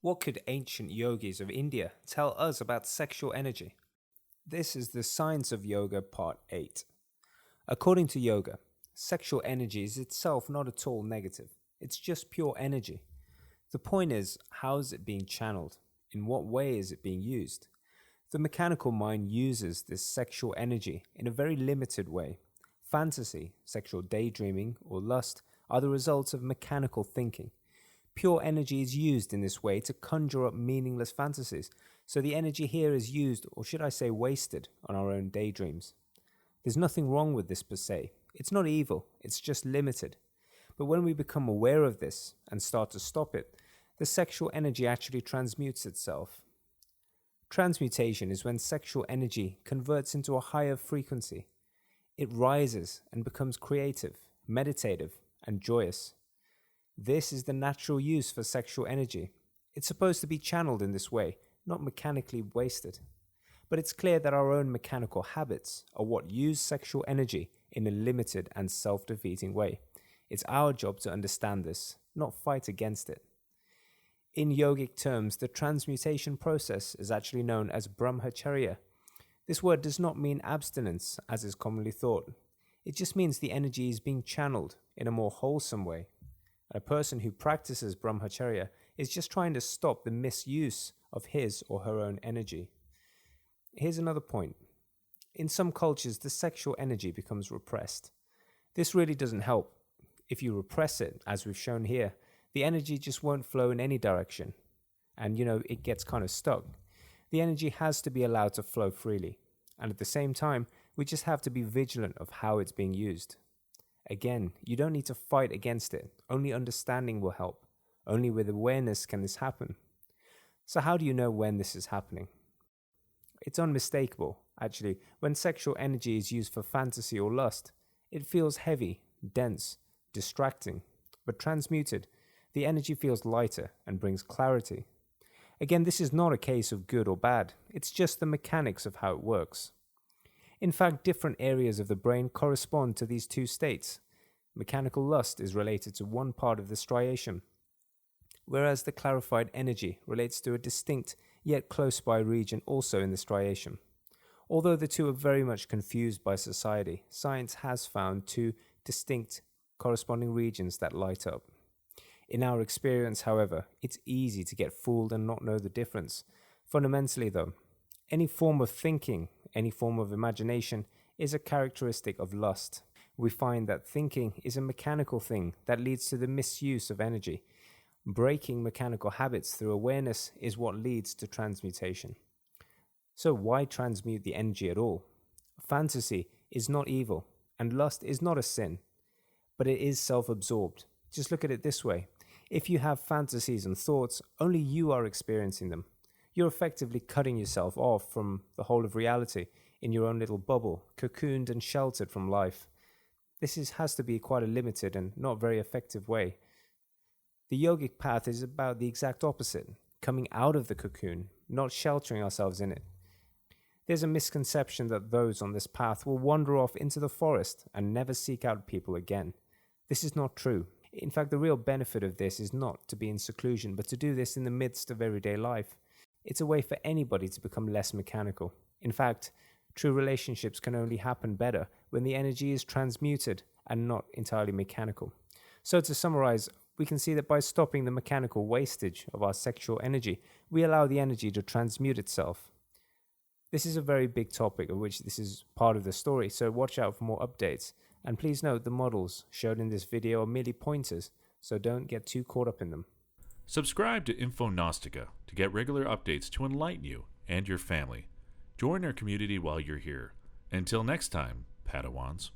What could ancient yogis of India tell us about sexual energy? This is the Science of Yoga Part 8. According to yoga, sexual energy is itself not at all negative. It's just pure energy. The point is, how is it being channeled? In what way is it being used? The mechanical mind uses this sexual energy in a very limited way. Fantasy, sexual daydreaming, or lust are the results of mechanical thinking. Pure energy is used in this way to conjure up meaningless fantasies, so the energy here is used, or should I say wasted, on our own daydreams. There's nothing wrong with this per se. It's not evil, it's just limited. But when we become aware of this and start to stop it, the sexual energy actually transmutes itself. Transmutation is when sexual energy converts into a higher frequency. It rises and becomes creative, meditative, and joyous. This is the natural use for sexual energy. It's supposed to be channeled in this way, not mechanically wasted. But it's clear that our own mechanical habits are what use sexual energy in a limited and self-defeating way. It's our job to understand this, not fight against it. In yogic terms, the transmutation process is actually known as Bramha Cheriya. This word does not mean abstinence, as is commonly thought. It just means the energy is being channeled in a more wholesome way. A person who practices Bramha Cheriya is just trying to stop the misuse of his or her own energy. Here's another point. In some cultures, the sexual energy becomes repressed. This really doesn't help. If you repress it, as we've shown here, the energy just won't flow in any direction. And it gets kind of stuck. The energy has to be allowed to flow freely. And at the same time, we just have to be vigilant of how it's being used. Again, you don't need to fight against it. Only understanding will help. Only with awareness can this happen. So how do you know when this is happening? It's unmistakable, actually. When sexual energy is used for fantasy or lust, it feels heavy, dense, distracting. But transmuted, the energy feels lighter and brings clarity. Again, this is not a case of good or bad. It's just the mechanics of how it works. In fact, different areas of the brain correspond to these two states. Mechanical lust is related to one part of the striation, whereas the clarified energy relates to a distinct yet close-by region also in the striation. Although the two are very much confused by society, science has found two distinct corresponding regions that light up. In our experience, however, it's easy to get fooled and not know the difference. Fundamentally, though, any form of thinking, any form of imagination is a characteristic of lust. We find that thinking is a mechanical thing that leads to the misuse of energy. Breaking mechanical habits through awareness is what leads to transmutation. So why transmute the energy at all? Fantasy is not evil, and lust is not a sin, but it is self-absorbed. Just look at it this way. If you have fantasies and thoughts, only you are experiencing them. You're effectively cutting yourself off from the whole of reality in your own little bubble, cocooned and sheltered from life. This has to be quite a limited and not very effective way. The yogic path is about the exact opposite, coming out of the cocoon, not sheltering ourselves in it. There's a misconception that those on this path will wander off into the forest and never seek out people again. This is not true. In fact, the real benefit of this is not to be in seclusion, but to do this in the midst of everyday life. It's a way for anybody to become less mechanical. In fact, true relationships can only happen better when the energy is transmuted and not entirely mechanical. So to summarize, we can see that by stopping the mechanical wastage of our sexual energy, we allow the energy to transmute itself. This is a very big topic of which this is part of the story, so watch out for more updates. And please note the models shown in this video are merely pointers, so don't get too caught up in them. Subscribe to Infognostica to get regular updates to enlighten you and your family. Join our community while you're here. Until next time, Padawans.